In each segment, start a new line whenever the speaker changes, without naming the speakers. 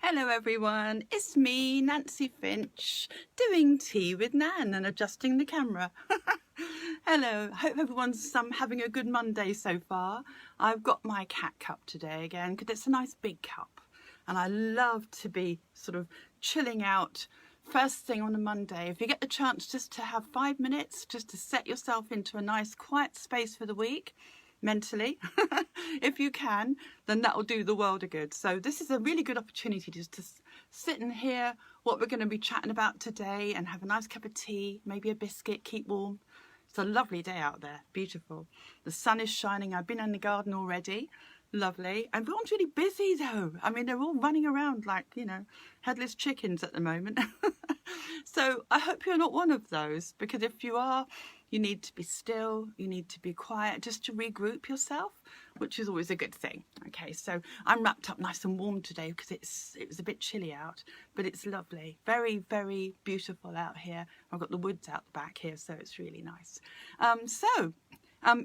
Hello everyone, it's me, Nancy Finch, doing tea with Nan and adjusting the camera. Hello, hope everyone's having a good Monday so far. I've got my cat cup today again because it's a nice big cup and I love to be sort of chilling out first thing on a Monday. If you get the chance just to have 5 minutes just to set yourself into a nice quiet space for the week, mentally, if you can, then that will do the world a good. So this is a really good opportunity just to sit and hear what we're going to be chatting about today and have a nice cup of tea, maybe a biscuit, keep warm. It's a lovely day out there, beautiful. The sun is shining. I've been in the garden already, lovely. Everyone's really busy though. I mean, they're all running around like, you know, headless chickens at the moment. So I hope you're not one of those, because if you are, you need to be still, you need to be quiet just to regroup yourself, which is always a good thing. Okay, so I'm wrapped up nice and warm today because it was a bit chilly out, but it's lovely. Very, very beautiful out here. I've got the woods out the back here, so it's really nice.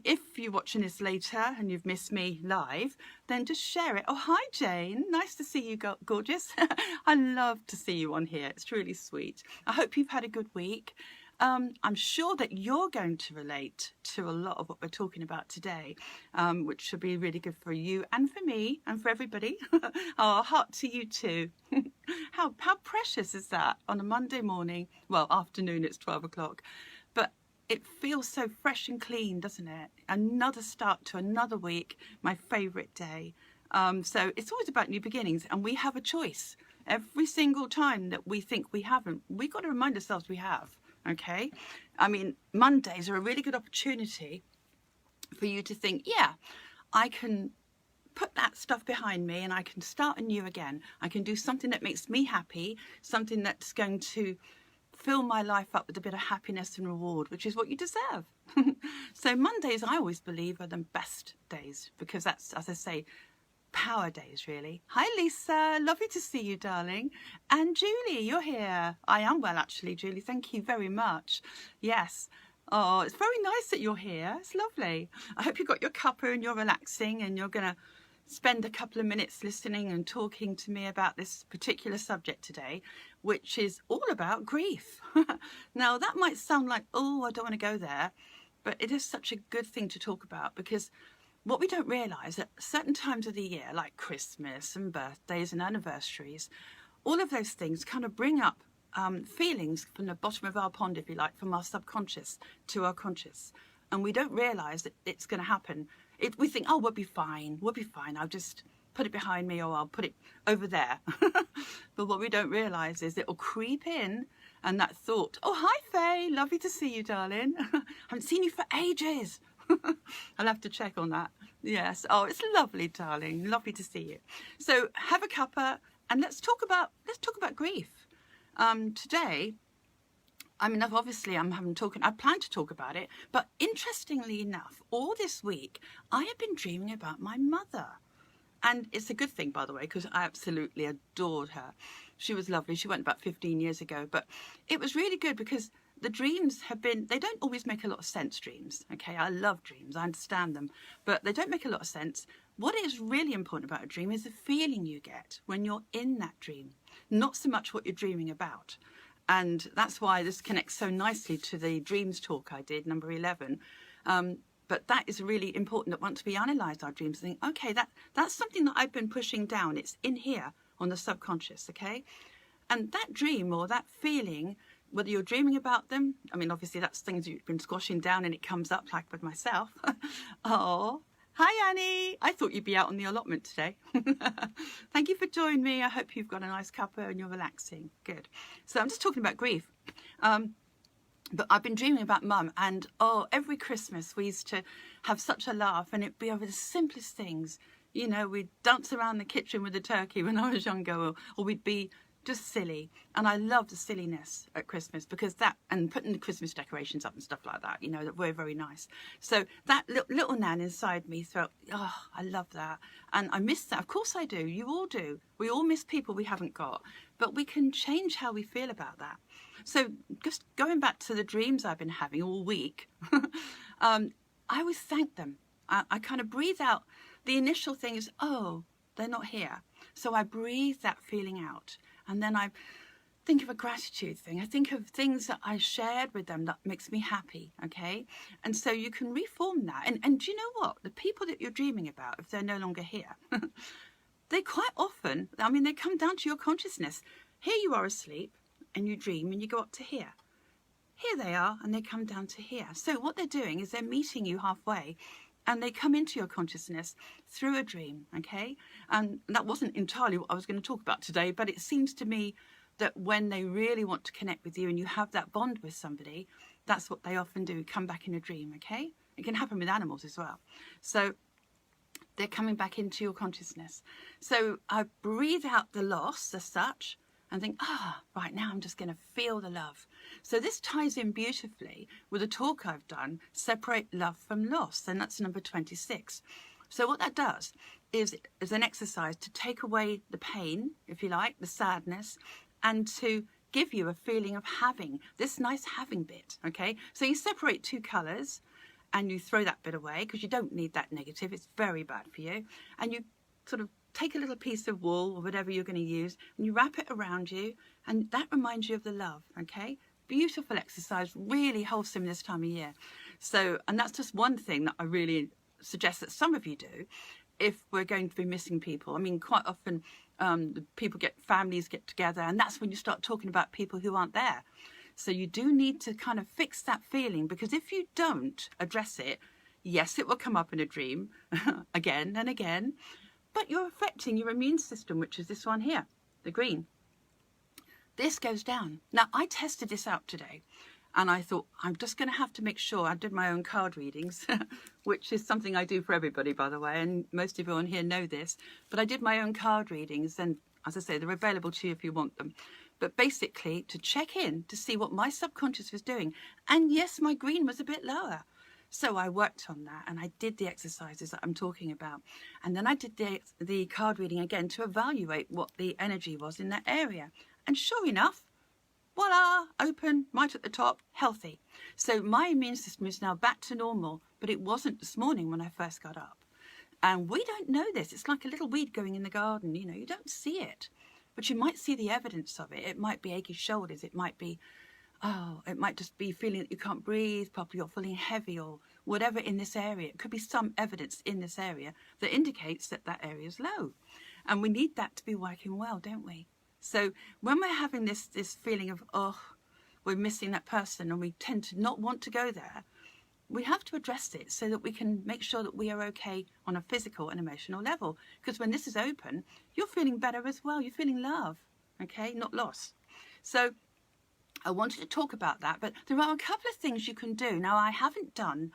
If you're watching this later and you've missed me live, then just share it. Oh, hi, Jane. Nice to see you, gorgeous. I love to see you on here. It's really sweet. I hope you've had a good week. I'm sure that you're going to relate to a lot of what we're talking about today, which should be really good for you and for me and for everybody. Oh, heart to you too. How precious is that on a Monday morning? Well, afternoon, it's 12 o'clock. But it feels so fresh and clean, doesn't it? Another start to another week, my favourite day. So it's always about new beginnings, and we have a choice. Every single time that we think we haven't, we've got to remind ourselves we have. Okay, I mean, Mondays are a really good opportunity for you to think, yeah, I can put that stuff behind me and I can start anew again. I can do something that makes me happy, something that's going to fill my life up with a bit of happiness and reward, which is what you deserve. So Mondays, I always believe, are the best days because that's, as I say, power days, really. Hi, Lisa. Lovely to see you, darling. And Julie, you're here. I am well, actually, Julie. Thank you very much. Yes. Oh, it's very nice that you're here. It's lovely. I hope you got your cuppa and you're relaxing and you're going to spend a couple of minutes listening and talking to me about this particular subject today, which is all about grief. Now, that might sound like, oh, I don't want to go there, but it is such a good thing to talk about because what we don't realise at certain times of the year, like Christmas and birthdays and anniversaries, all of those things kind of bring up feelings from the bottom of our pond, if you like, from our subconscious to our conscious. And we don't realise that it's going to happen. We think, oh, we'll be fine, I'll just put it behind me or I'll put it over there. But what we don't realise is it'll creep in, and that thought, oh, hi, Faye, lovely to see you, darling. I haven't seen you for ages. I'll have to check on that. Yes. Oh, it's lovely, darling. Lovely to see you. So have a cuppa and let's talk about grief. Today, I mean, obviously I plan to talk about it, but interestingly enough, all this week I have been dreaming about my mother. And it's a good thing, by the way, because I absolutely adored her. She was lovely. She went about 15 years ago, but it was really good because the dreams they don't always make a lot of sense, dreams. Okay, I love dreams, I understand them, but they don't make a lot of sense. What is really important about a dream is the feeling you get when you're in that dream, not so much what you're dreaming about. And that's why this connects so nicely to the dreams talk I did, number 11. But that is really important, that once we analyse our dreams, think, okay, that's something that I've been pushing down. It's in here on the subconscious, okay? And that dream or that feeling, whether you're dreaming about them, I mean, obviously that's things you've been squashing down and it comes up, like with myself. Oh, hi, Annie. I thought you'd be out on the allotment today. Thank you for joining me. I hope you've got a nice cuppa and you're relaxing. Good. So I'm just talking about grief. But I've been dreaming about Mum, and oh, every Christmas we used to have such a laugh, and it'd be over the simplest things. You know, we'd dance around the kitchen with the turkey when I was younger, or we'd be just silly. And I love the silliness at Christmas because and putting the Christmas decorations up and stuff like that, you know, that were very nice. So that little Nan inside me thought, oh, I love that. And I miss that. Of course I do. You all do. We all miss people we haven't got, but we can change how we feel about that. So just going back to the dreams I've been having all week, I always thank them. I kind of breathe out. The initial thing is, oh, they're not here. So I breathe that feeling out, and then I think of a gratitude thing. I think of things that I shared with them that makes me happy, okay? And so you can reform that. And do you know what? The people that you're dreaming about, if they're no longer here, they quite often, I mean, they come down to your consciousness. Here you are asleep, and you dream, and you go up to here. Here they are, and they come down to here. So what they're doing is they're meeting you halfway, and they come into your consciousness through a dream, okay? And that wasn't entirely what I was going to talk about today, but it seems to me that when they really want to connect with you and you have that bond with somebody, that's what they often do, come back in a dream, okay? It can happen with animals as well. So they're coming back into your consciousness. So I breathe out the loss as such and think, right now I'm just going to feel the love. So this ties in beautifully with a talk I've done, Separate Love from Loss, and that's number 26. So what that does is an exercise to take away the pain, if you like, the sadness, and to give you a feeling of having, this nice having bit, okay? So you separate two colours and you throw that bit away because you don't need that negative. It's very bad for you. And you sort of take a little piece of wool or whatever you're going to use and you wrap it around you, and that reminds you of the love, okay? Beautiful exercise, really wholesome this time of year. So, and that's just one thing that I really suggest that some of you do if we're going to be missing people. I mean, quite often families get together, and that's when you start talking about people who aren't there. So you do need to kind of fix that feeling, because if you don't address it, yes, it will come up in a dream again and again, but you're affecting your immune system, which is this one here, the green. This goes down. Now, I tested this out today, and I thought, I'm just going to have to make sure. I did my own card readings, which is something I do for everybody, by the way, and most of you on here know this. But I did my own card readings, and as I say, they're available to you if you want them. But basically, to check in to see what my subconscious was doing. And yes, my green was a bit lower. So I worked on that, and I did the exercises that I'm talking about. And then I did the card reading again to evaluate what the energy was in that area. And sure enough, voila, open, right at the top, healthy. So my immune system is now back to normal, but it wasn't this morning when I first got up. And we don't know this. It's like a little weed going in the garden, you know, you don't see it, but you might see the evidence of it. It might be achy shoulders. It might be, it might just be feeling that you can't breathe properly or feeling heavy or whatever in this area. It could be some evidence in this area that indicates that that area is low. And we need that to be working well, don't we? So when we're having this feeling of, we're missing that person, and we tend to not want to go there, we have to address it so that we can make sure that we are okay on a physical and emotional level. Because when this is open, you're feeling better as well. You're feeling love, okay, not loss. So I wanted to talk about that, but there are a couple of things you can do. Now, I haven't done,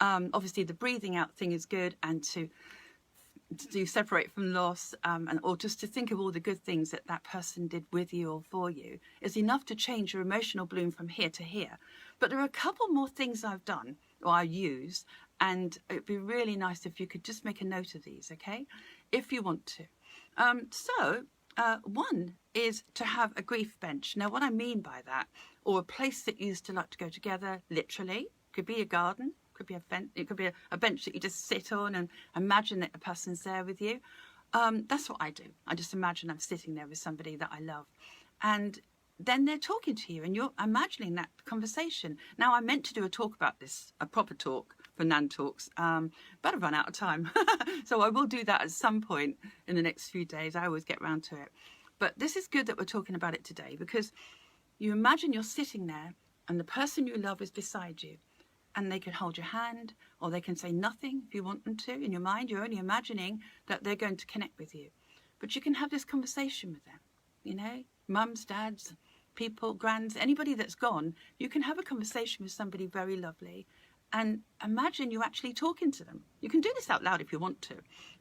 obviously the breathing out thing is good, and to separate from loss, or just to think of all the good things that that person did with you or for you is enough to change your emotional bloom from here to here. But there are a couple more things I've done or I use, and it'd be really nice if you could just make a note of these, okay, if you want to. One is to have a grief bench. Now, what I mean by that, or a place that you used to like to go together, literally, could be a garden, could be it could be a bench that you just sit on and imagine that a person's there with you. That's what I do. I just imagine I'm sitting there with somebody that I love, and then they're talking to you and you're imagining that conversation. Now, I meant to do a talk about this, a proper talk for Nan Talks, but I've run out of time. So I will do that at some point in the next few days. I always get round to it. But this is good that we're talking about it today, because you imagine you're sitting there and the person you love is beside you, and they can hold your hand, or they can say nothing if you want them to. In your mind, you're only imagining that they're going to connect with you. But you can have this conversation with them, you know, mums, dads, people, grands, anybody that's gone. You can have a conversation with somebody very lovely and imagine you actually talking to them. You can do this out loud if you want to,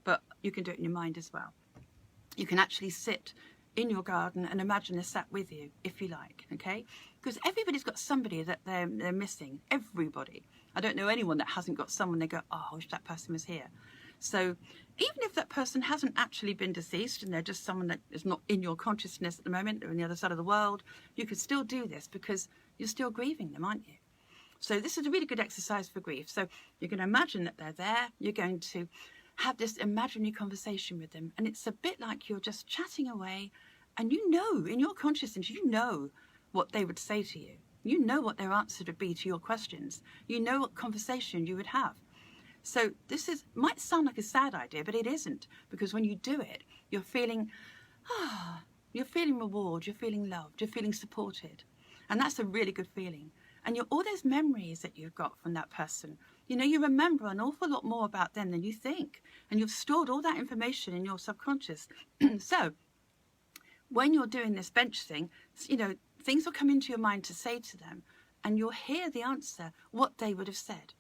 but you can do it in your mind as well. You can actually sit in your garden and imagine they're sat with you, if you like, okay? Because everybody's got somebody that they're missing, everybody. I don't know anyone that hasn't got someone they go, oh, I wish that person was here. So even if that person hasn't actually been deceased and they're just someone that is not in your consciousness at the moment, they're on the other side of the world, you can still do this because you're still grieving them, aren't you? So this is a really good exercise for grief. So you're going to imagine that they're there. You're going to have this imaginary conversation with them. And it's a bit like you're just chatting away, and you know, in your consciousness, you know what they would say to you. You know what their answer would be to your questions. You know what conversation you would have. So this might sound like a sad idea, but it isn't, because when you do it, you're feeling, you're feeling reward, you're feeling loved, you're feeling supported. And that's a really good feeling. And all those memories that you've got from that person, you know, you remember an awful lot more about them than you think. And you've stored all that information in your subconscious. So when you're doing this bench thing, you know, things will come into your mind to say to them, and you'll hear the answer, what they would have said.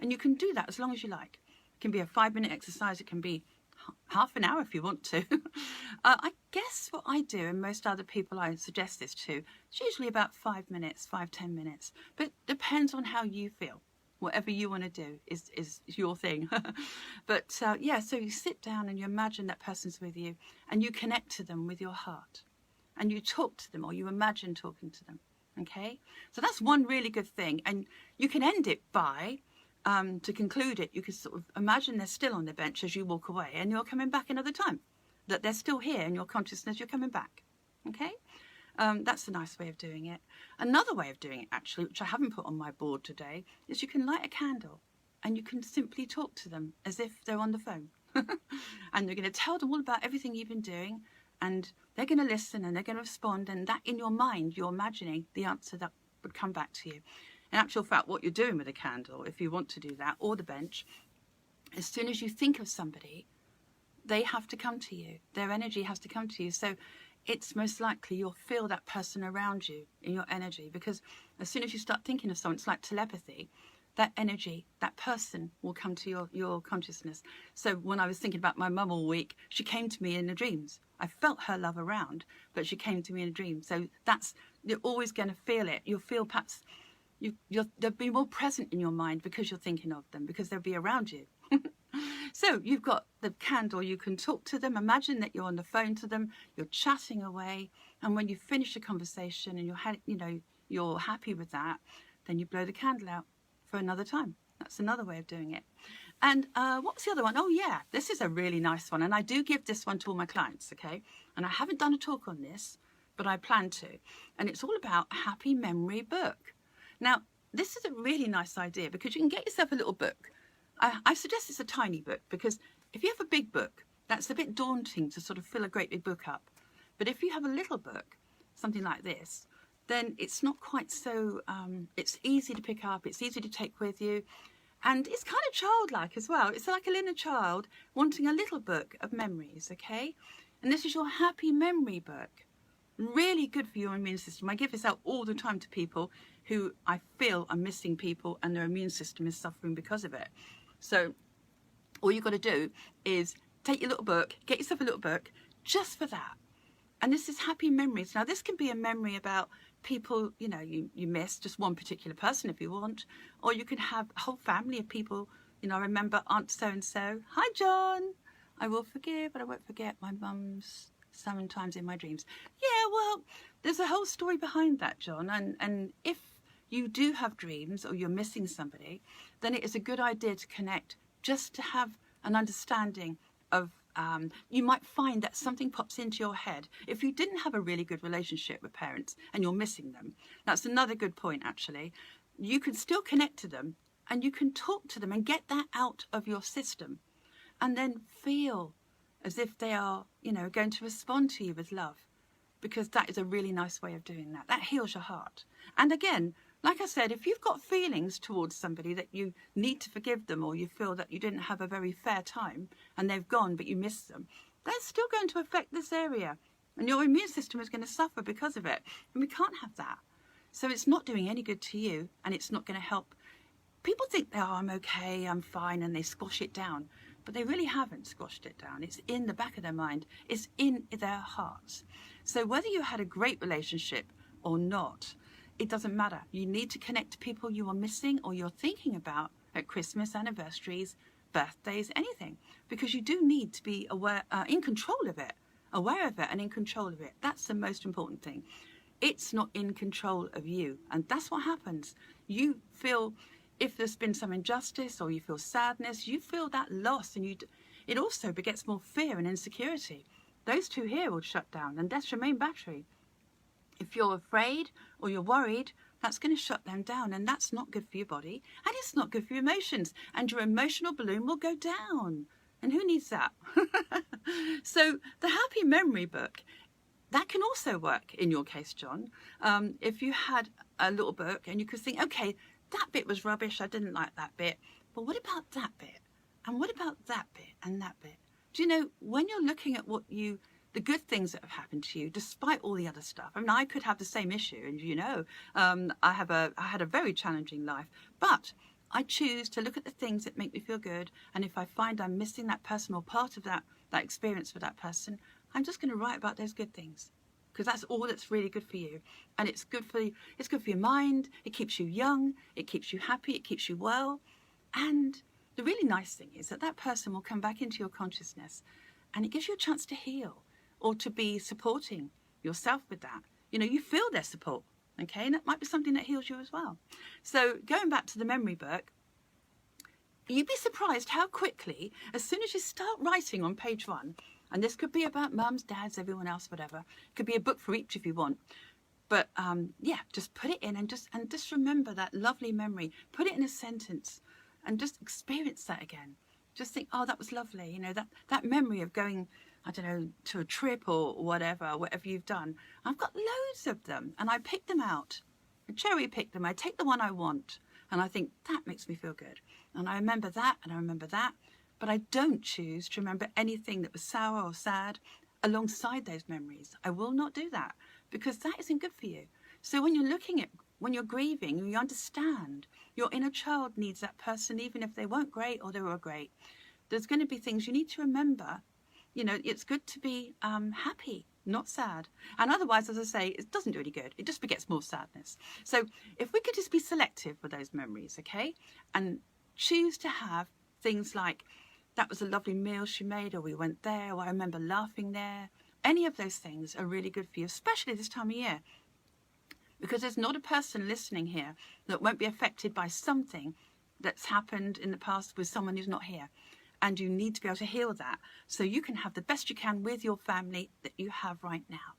And you can do that as long as you like. It can be a 5-minute exercise. It can be half an hour if you want to. I guess what I do, and most other people I suggest this to, it's usually about 5 minutes, 5-10 minutes. But it depends on how you feel. Whatever you want to do is your thing. But yeah, so you sit down and you imagine that person's with you, and you connect to them with your heart. And you talk to them, or you imagine talking to them. Okay? So that's one really good thing. And you can end it by, to conclude it, you can sort of imagine they're still on the bench as you walk away, and you're coming back another time. That they're still here in your consciousness, you're coming back. Okay? That's a nice way of doing it. Another way of doing it, actually, which I haven't put on my board today, is you can light a candle and you can simply talk to them as if they're on the phone. And you're going to tell them all about everything you've been doing, and they're going to listen and they're going to respond, and that in your mind, you're imagining the answer that would come back to you. In actual fact, what you're doing with a candle, if you want to do that, or the bench, as soon as you think of somebody, they have to come to you. Their energy has to come to you. So it's most likely you'll feel that person around you in your energy, because as soon as you start thinking of someone, it's like telepathy. That energy, that person will come to your consciousness. So when I was thinking about my mum all week, she came to me in the dreams. I felt her love around, but she came to me in a dream. So you're always going to feel it. You'll feel perhaps they'll be more present in your mind because you're thinking of them, because they'll be around you. So you've got the candle, you can talk to them, imagine that you're on the phone to them, you're chatting away, and when you finish a conversation and you're happy with that, then you blow the candle out for another time. That's another way of doing it. And what's the other one? Oh yeah, this is a really nice one, and I do give this one to all my clients, okay? And I haven't done a talk on this, but I plan to. And it's all about a happy memory book. Now, this is a really nice idea, because you can get yourself a little book. I suggest it's a tiny book, because if you have a big book, that's a bit daunting to sort of fill a great big book up. But if you have a little book, something like this, then it's not quite so, it's easy to pick up, it's easy to take with you, and it's kind of childlike as well. It's like a little child wanting a little book of memories, okay? And this is your happy memory book. Really good for your immune system. I give this out all the time to people who I feel are missing people and their immune system is suffering because of it. So all you've got to do is take your little book, get yourself a little book just for that. And this is happy memories. Now, this can be a memory about people, you miss, just one particular person if you want, or you can have a whole family of people. I remember Aunt so-and-so. Hi, John. I will forgive, but I won't forget my mum's sometimes in my dreams. Yeah, well, there's a whole story behind that, John. And if you do have dreams or you're missing somebody, then it is a good idea to connect, just to have an understanding of, you might find that something pops into your head. If you didn't have a really good relationship with parents and you're missing them, that's another good point, actually. You can still connect to them and you can talk to them and get that out of your system, and then feel as if they are, going to respond to you with love, because that is a really nice way of doing that. That heals your heart. And again, like I said, if you've got feelings towards somebody that you need to forgive them, or you feel that you didn't have a very fair time and they've gone but you miss them, that's still going to affect this area, and your immune system is going to suffer because of it. And we can't have that. So it's not doing any good to you, and it's not going to help. People think, oh, I'm okay, I'm fine, and they squash it down. But they really haven't squashed it down. It's in the back of their mind. It's in their hearts. So whether you had a great relationship or not, it doesn't matter. You need to connect to people you are missing or you're thinking about at Christmas, anniversaries, birthdays, anything. Because you do need to be aware, in control of it, aware of it and in control of it. That's the most important thing. It's not in control of you. And that's what happens. You feel if there's been some injustice or you feel sadness, you feel that loss, and it also begets more fear and insecurity. Those two here will shut down, and that's your main battery. If you're afraid or you're worried, that's going to shut them down, and that's not good for your body, and it's not good for your emotions, and your emotional balloon will go down. And who needs that? So the Happy Memory book, that can also work in your case, John. If you had a little book and you could think, okay, that bit was rubbish, I didn't like that bit, but what about that bit? And what about that bit and that bit? Do you know, when you're looking at the good things that have happened to you, despite all the other stuff. I mean, I could have the same issue, and you know, I had a very challenging life, but I choose to look at the things that make me feel good, and if I find I'm missing that personal part of that experience with that person, I'm just going to write about those good things, because that's all that's really good for you, and it's good for your mind. It keeps you young, it keeps you happy, it keeps you well, and the really nice thing is that person will come back into your consciousness, and it gives you a chance to heal, or to be supporting yourself with that. You know, you feel their support, okay? And that might be something that heals you as well. So going back to the memory book, you'd be surprised how quickly, as soon as you start writing on page 1, and this could be about mums, dads, everyone else, whatever. It could be a book for each if you want. But yeah, just put it in and just remember that lovely memory. Put it in a sentence and just experience that again. Just think, oh, that was lovely. You know, that memory of going, I don't know, to a trip or whatever you've done. I've got loads of them, and I pick them out. I cherry pick them. I take the one I want, and I think that makes me feel good. And I remember that, and I remember that. But I don't choose to remember anything that was sour or sad alongside those memories. I will not do that, because that isn't good for you. So when you're grieving, you understand your inner child needs that person, even if they weren't great or they were great. There's going to be things you need to remember. You know, it's good to be happy, not sad. And otherwise, as I say, it doesn't do any good. It just begets more sadness. So if we could just be selective with those memories, okay? And choose to have things like, that was a lovely meal she made, or we went there, or I remember laughing there. Any of those things are really good for you, especially this time of year. Because there's not a person listening here that won't be affected by something that's happened in the past with someone who's not here. And you need to be able to heal that so you can have the best you can with your family that you have right now.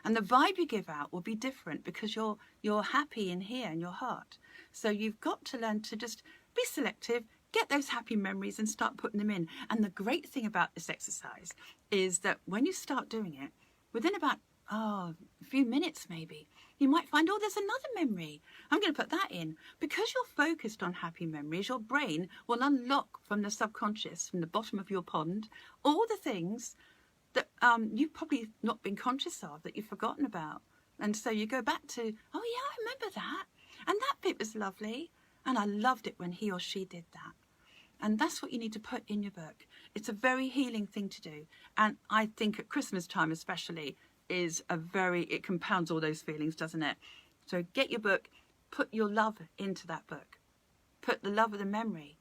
And the vibe you give out will be different because you're happy in here in your heart. So you've got to learn to just be selective, get those happy memories and start putting them in. And the great thing about this exercise is that when you start doing it, within about a few minutes maybe, you might find, oh, there's another memory. I'm going to put that in. Because you're focused on happy memories, your brain will unlock from the subconscious, from the bottom of your pond, all the things that you've probably not been conscious of, that you've forgotten about. And so you go back to, oh yeah, I remember that. And that bit was lovely. And I loved it when he or she did that. And that's what you need to put in your book. It's a very healing thing to do. And I think at Christmas time especially, it compounds all those feelings, doesn't it? So get your book, put your love into that book. Put the love of the memory.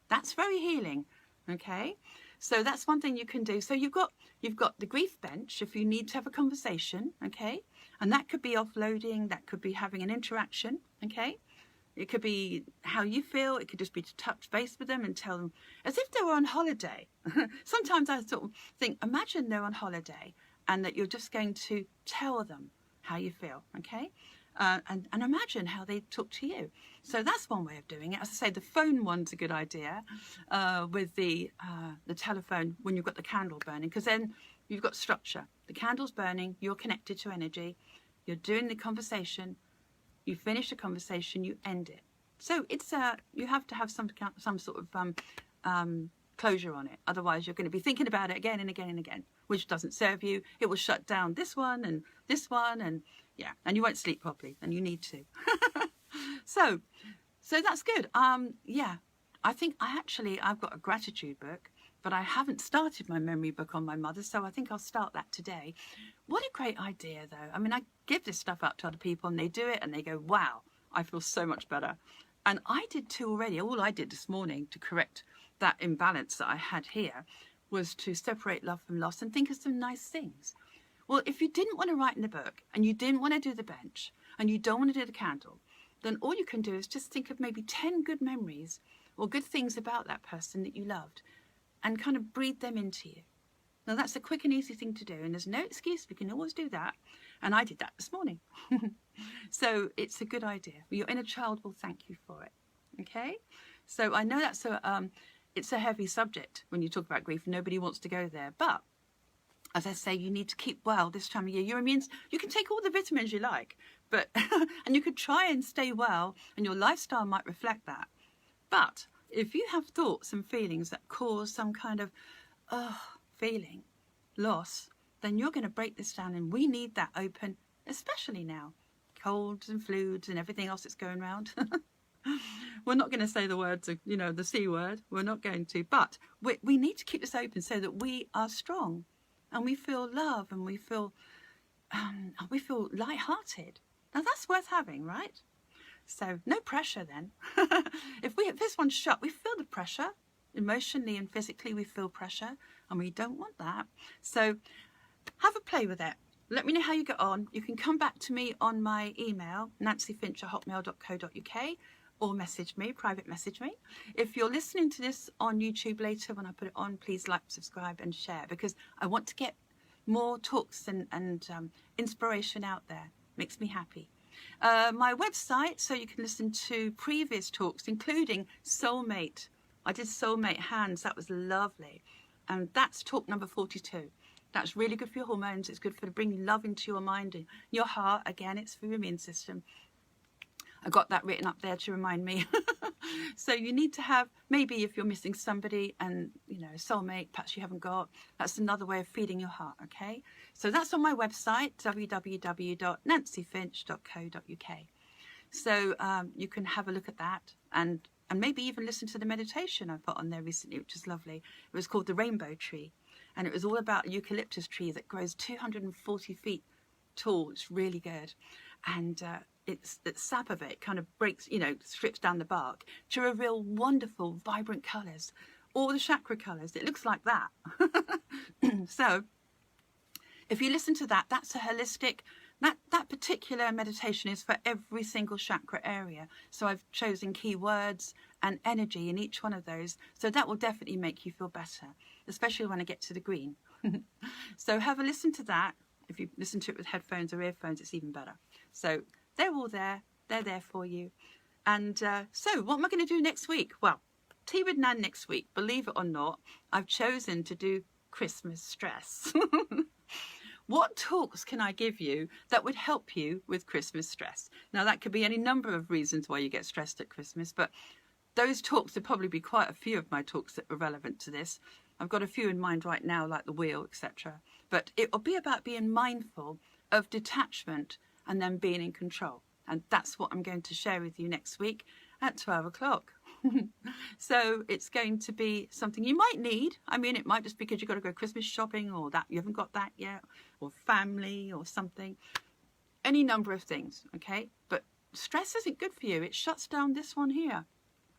That's very healing, okay? So that's one thing you can do. So you've got the grief bench if you need to have a conversation, okay? And that could be offloading, that could be having an interaction, okay? It could be how you feel. It could just be to touch base with them and tell them as if they were on holiday. Sometimes I sort of think, imagine they're on holiday and that you're just going to tell them how you feel, okay? And imagine how they talk to you. So that's one way of doing it. As I say, the phone one's a good idea with the telephone when you've got the candle burning, because then you've got structure. The candle's burning, you're connected to energy, you're doing the conversation, you finish the conversation, you end it. So it's you have to have some sort of closure on it. Otherwise, you're going to be thinking about it again and again and again, which doesn't serve you. It will shut down this one, and yeah, and you won't sleep properly, and you need to. So that's good. Yeah, I think I've got a gratitude book, but I haven't started my memory book on my mother, so I think I'll start that today. What a great idea, though. I mean, I give this stuff out to other people, and they do it, and they go, wow, I feel so much better. And I did too already. All I did this morning to correct that imbalance that I had here was to separate love from loss and think of some nice things. Well, if you didn't want to write in the book, and you didn't want to do the bench, and you don't want to do the candle, then all you can do is just think of maybe 10 good memories or good things about that person that you loved and kind of breathe them into you. Now that's a quick and easy thing to do, and there's no excuse. We can always do that. And I did that this morning. So it's a good idea. Your inner child will thank you for it. Okay? So I know that's it's a heavy subject when you talk about grief. Nobody wants to go there. But as I say, you need to keep well this time of year. Your immune, you can take all the vitamins you like, but and you could try and stay well, and your lifestyle might reflect that. But if you have thoughts and feelings that cause some kind of feeling, loss, then you're going to break this down, and we need that open, especially now. Colds and flus and everything else that's going around. We're not going to say the words, the C word. We're not going to, but we need to keep this open so that we are strong and we feel love and we feel light-hearted. Now that's worth having, right? So no pressure then. If this one's shut, we feel the pressure. Emotionally and physically we feel pressure, and we don't want that. So have a play with it. Let me know how you get on. You can come back to me on my email, nancyfinch@hotmail.co.uk, or private message me. If you're listening to this on YouTube later when I put it on, please like, subscribe and share, because I want to get more talks and inspiration out there. Makes me happy. My website, so you can listen to previous talks, including Soulmate. I did Soulmate Hands. That was lovely. And that's talk number 42. That's really good for your hormones. It's good for bringing love into your mind and your heart. Again, it's for your immune system. I got that written up there to remind me. So you need to have, maybe if you're missing somebody and, soulmate, perhaps you haven't got, that's another way of feeding your heart, okay? So that's on my website, www.nancyfinch.co.uk. So you can have a look at that and maybe even listen to the meditation I put on there recently, which is lovely. It was called The Rainbow Tree. And it was all about a eucalyptus tree that grows 240 feet tall. It's really good. And the sap of it kind of breaks, strips down the bark to reveal wonderful, vibrant colours. All the chakra colours. It looks like that. So if you listen to that, that's a holistic, that particular meditation is for every single chakra area. So I've chosen keywords and energy in each one of those. So that will definitely make you feel better, especially when I get to the green. So have a listen to that. If you listen to it with headphones or earphones, it's even better. So they're all there. They're there for you. And so what am I going to do next week? Well, Tea with Nan next week. Believe it or not, I've chosen to do Christmas stress. What talks can I give you that would help you with Christmas stress? Now, that could be any number of reasons why you get stressed at Christmas, but those talks, would probably be quite a few of my talks that are relevant to this. I've got a few in mind right now, like the wheel, etc. But it will be about being mindful of detachment and then being in control. And that's what I'm going to share with you next week at 12 o'clock. So it's going to be something you might need. I mean, it might just be because you've got to go Christmas shopping, or that you haven't got that yet, or family or something. Any number of things, okay? But stress isn't good for you. It shuts down this one here.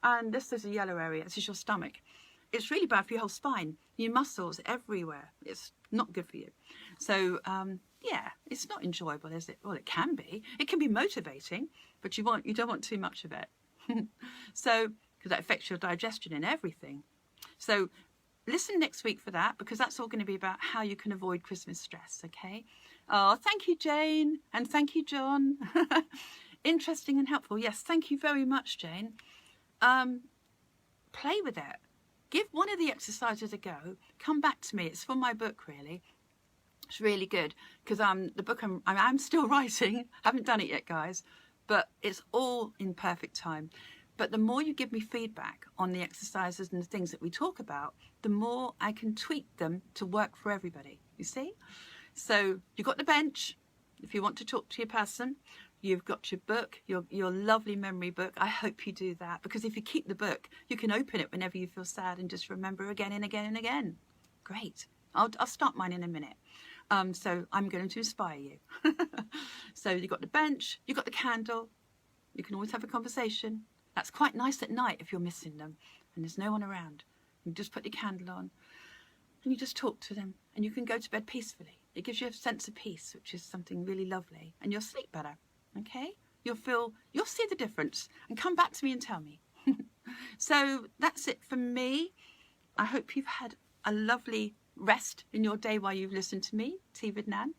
And this is a yellow area. This is your stomach. It's really bad for your whole spine, your muscles, everywhere. It's not good for you. So, yeah, it's not enjoyable, is it? Well, it can be. It can be motivating, but you don't want too much of it. So, because that affects your digestion and everything. So listen next week for that, because that's all going to be about how you can avoid Christmas stress, okay? Oh, thank you, Jane. And thank you, John. Interesting and helpful. Yes, thank you very much, Jane. Play with it. Give one of the exercises a go. Come back to me. It's from my book, really. It's really good, because the book I'm still writing. Haven't done it yet, guys. But it's all in perfect time. But the more you give me feedback on the exercises and the things that we talk about, the more I can tweak them to work for everybody, you see? So you've got the bench, if you want to talk to your person. You've got your book, your lovely memory book. I hope you do that, because if you keep the book, you can open it whenever you feel sad and just remember again and again and again. Great. I'll start mine in a minute. So I'm going to inspire you. So you've got the bench, you've got the candle. You can always have a conversation. That's quite nice at night if you're missing them and there's no one around. You just put your candle on and you just talk to them, and you can go to bed peacefully. It gives you a sense of peace, which is something really lovely, and you'll sleep better, okay? you'll see the difference, and come back to me and tell me. So that's it for me. I hope you've had a lovely rest in your day while you've listened to me, Tea with Nan.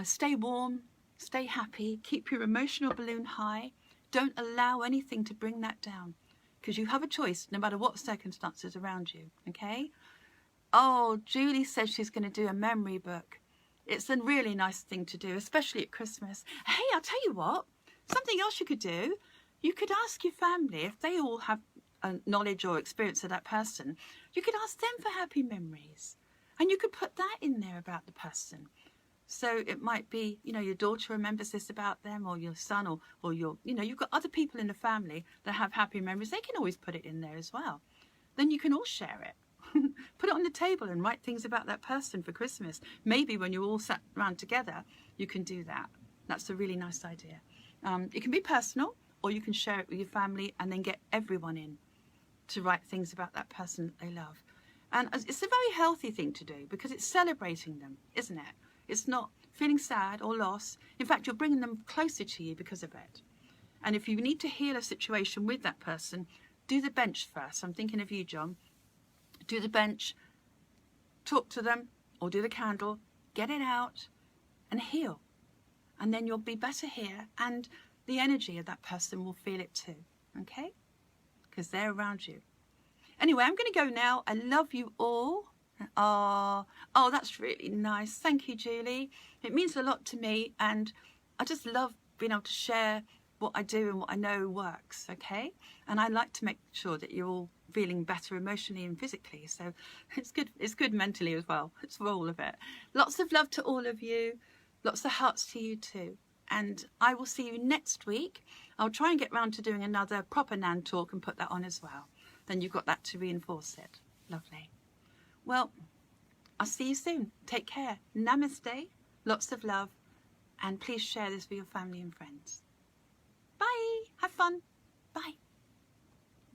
Stay warm, stay happy, keep your emotional balloon high. Don't allow anything to bring that down, because you have a choice no matter what circumstances around you, okay? Oh, Julie says she's going to do a memory book. It's a really nice thing to do, especially at Christmas. Hey, I'll tell you what, something else you could do. You could ask your family, if they all have knowledge or experience of that person, you could ask them for happy memories. And you could put that in there about the person. So it might be, your daughter remembers this about them, or your son, or your, you've got other people in the family that have happy memories. They can always put it in there as well. Then you can all share it. Put it on the table and write things about that person for Christmas. Maybe when you're all sat around together, you can do that. That's a really nice idea. It can be personal, or you can share it with your family and then get everyone in to write things about that person that they love. And it's a very healthy thing to do, because it's celebrating them, isn't it? It's not feeling sad or lost. In fact, you're bringing them closer to you because of it. And if you need to heal a situation with that person, do the bench first. I'm thinking of you, John. Do the bench, talk to them, or do the candle, get it out and heal. And then you'll be better here, and the energy of that person will feel it too, okay? Because they're around you. Anyway, I'm going to go now. I love you all. Oh, that's really nice. Thank you, Julie. It means a lot to me, and I just love being able to share what I do and what I know works, okay? And I like to make sure that you're all feeling better emotionally and physically. So it's good mentally as well. It's for all of it. Lots of love to all of you. Lots of hearts to you too. And I will see you next week. I'll try and get round to doing another proper Nan talk and put that on as well. Then you've got that to reinforce it. Lovely. Well, I'll see you soon. Take care. Namaste. Lots of love. And please share this with your family and friends. Bye. Have fun. Bye.